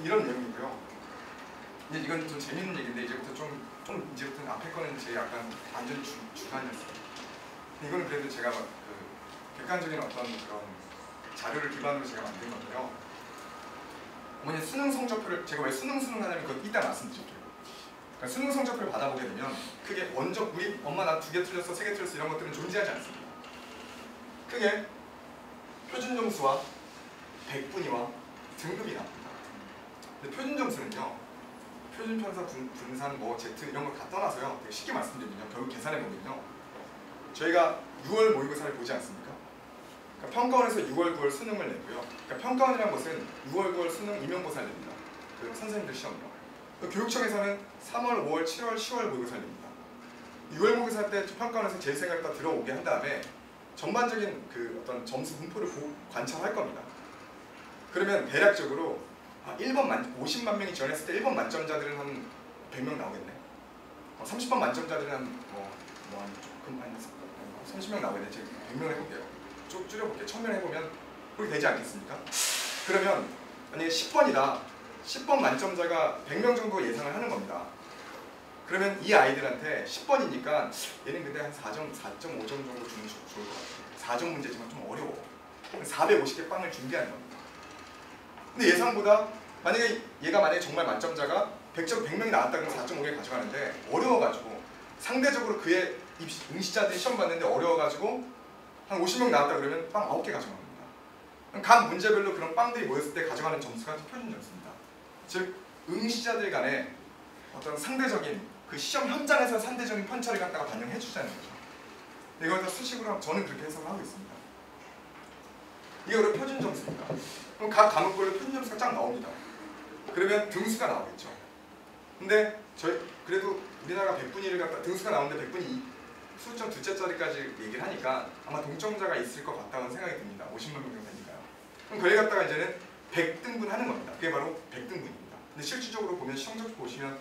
이런 내용이고요. 근데 이건 좀 재밌는 얘기인데 이제부터 이제부터 앞에 거는 제 약간 완전 주관이었어요. 이거는 그래도 제가 그 객관적인 어떤 그런 자료를 기반으로 제가 만든 건데요. 뭐냐 수능 성적표를 제가 왜 수능 하냐면 그건 이따 말씀드릴게요. 그러니까 수능 성적표를 받아보게 되면 크게 먼저 우리 엄마 나 2개 틀렸어, 3개 틀렸어 이런 것들은 존재하지 않습니다. 크게 표준 점수와 100분위와 등급이 나옵니다. 근데 표준 점수는요. 표준 편사 분산 뭐 Z 이런 걸 다 떠나서요. 되게 쉽게 말씀드리면요. 결국 계산해 보면요. 저희가 6월 모의고사를 보지 않습니까? 그러니까 평가원에서 6월, 9월 수능을 내고요. 그러니까 평가원이라는 것은 6월, 9월 수능 임용고사를 냅니다. 그 선생님들 시험이요. 교육청에서는 3월, 5월, 7월, 10월 모의고사를 냅니다. 6월 모의고사 때 평가원에서 제 생각을 다 들어오게 한 다음에 전반적인 그 어떤 점수 분포를 관찰할 겁니다. 그러면 대략적으로 50만 명이 지원했을 때 1번 만점자들은 한 100명 나오겠네. 30번 만점자들은 한 30명 나오겠네. 제가 100명 해볼게요. 줄여볼게요. 1000명 해보면 그렇게 되지 않겠습니까? 그러면 만약에 10번이다. 10번 만점자가 100명 정도 예상을 하는 겁니다. 그러면 이 아이들한테 10번이니까 얘는 근데 한 4.5점 정도 주는 게 좋을 것 같아요. 4점 문제지만 좀 어려워. 450개 빵을 준비하는 겁니다. 근데 예상보다 만약에 얘가 정말 만점자가 100명이 나왔다 그러면 4.5개 가져가는데 어려워가지고 상대적으로 그의 응시자들이 시험 봤는데 어려워가지고 한 50명 나왔다 그러면 빵 9개 가져갑니다. 각 문제별로 그런 빵들이 모였을 때 가져가는 점수가 표준 점수입니다. 즉 응시자들 간에 어떤 상대적인 그 시험 현장에서 상대적인 편차를 갖다가 반영해 주자는 거죠. 이걸 다 수식으로 저는 그렇게 해석을 하고 있습니다. 이게 바로 표준 점수입니다. 그럼 각 과목별로 표준 점수가 쫙 나옵니다. 그러면 등수가 나오겠죠. 근데 그래도 우리나라 100분위를 갖다 등수가 나오는데 100분위 수점 둘째 자리까지 얘기를 하니까 아마 동점자가 있을 것 같다는 생각이 듭니다. 50만 명 정도 되니까요. 그럼 그걸 갖다가 이제는 100등분 하는 겁니다. 그게 바로 100등분입니다. 근데 실질적으로 보면 성적 보시면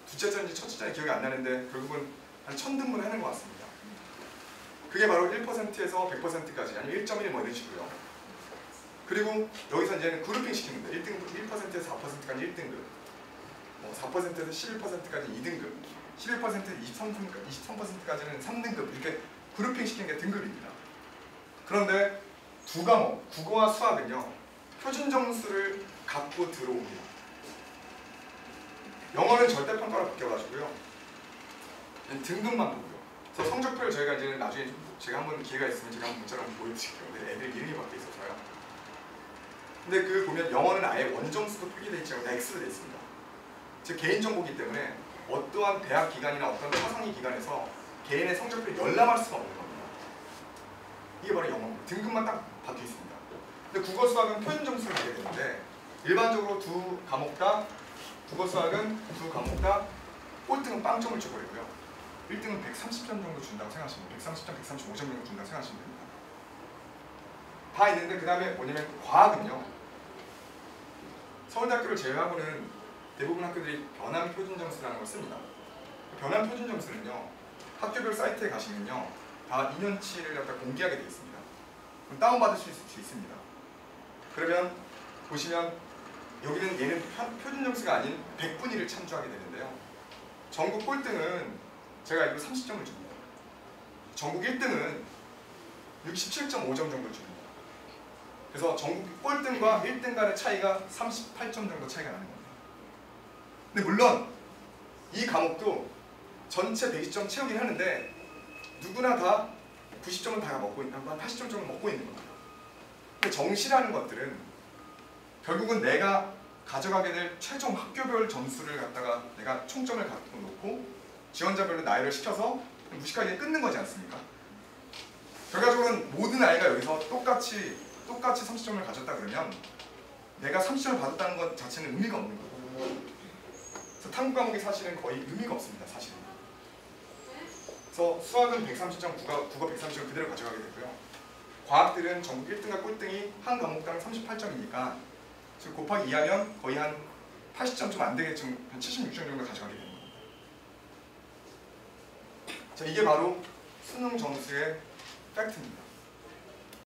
둘째 자리인지 첫째 자리 기억이 안 나는데 결국은 한 1000등분 하는 것 같습니다. 그게 바로 1%에서 100%까지 아니면 1.1 뭐 이런 식으로요. 그리고 여기서 이제는 그룹핑 시키는 거예요. 1%에서 4%까지 1등급, 4%에서 11%까지 2등급, 11%에서 23%까지는 3등급 이렇게 그룹핑 시키는 게 등급입니다. 그런데 두 과목, 국어와 수학은요. 표준 점수를 갖고 들어옵니다. 영어는 절대평가로 바뀌어가지고요. 등급만 보고요. 그래서 성적표를 저희가 이제 나중에 제가 한번 기회가 있으면 제가 한번 문자로 한번 보여드릴게요. 근데 애들 이름이 바뀌어 있어서요. 근데 그 보면 영어는 아예 원점수도 표기되어 있지 않고 X로 되어 있습니다. 즉 개인정보이기 때문에 어떠한 대학 기관이나 어떤 화상위 기관에서 개인의 성적표를 열람할 수가 없는 겁니다. 이게 바로 영어입니다. 등급만 딱 박혀 있습니다. 근데 국어 수학은 표준 점수를 내게 되는데 일반적으로 두 과목 다 국어 수학은 두 과목 다 꼴등은 빵점을 줘버리고요. 1등은 130점 정도 준다고 생각하시면 130점, 135점 정도 준다고 생각하시면 됩니다. 다 있는데 그 다음에 뭐냐면 과학은요. 서울대학교를 제외하고는 대부분 학교들이 변환 표준 점수라는 걸 씁니다. 변환 표준 점수는요. 학교별 사이트에 가시면요. 다 2년치를 갖다 공개하게 되어 있습니다. 그럼 다운받으실 수 있습니다. 그러면 보시면 여기는 얘는 표준 점수가 아닌 100분위를 참조하게 되는데요. 전국 꼴등은 제가 알기로 30점을 줍니다. 전국 1등은 67.5점 정도 줍니다. 그래서 전국 꼴등과 1등 간의 차이가 38점 정도 차이가 나는 겁니다. 근데 물론 이 과목도 전체 120점 채우긴 하는데 누구나 다 90점은 다 먹고 있는, 한 80점 정도 먹고 있는 겁니다. 근데 정시라는 것들은 결국은 내가 가져가게 될 최종 학교별 점수를 갖다가 내가 총점을 갖고 놓고 지원자별로 나열을 시켜서 무식하게 끊는 거지 않습니까? 결과적으로는 모든 아이가 여기서 똑같이 30점을 가졌다 그러면 내가 30점을 받았다는 것 자체는 의미가 없는 거예요. 그래서 탐구 과목이 사실은 거의 의미가 없습니다. 사실은. 그래서 수학은 130점, 국어 130점 그대로 가져가게 되고요. 과학들은 전국 1등과 꼴등이 한 과목당 38점이니까 즉 곱하기 2하면 거의 한 80점 좀 안 되겠지만 한 76점 정도 가져가게 되는 겁니다. 자, 이게 바로 수능 점수의 팩트입니다.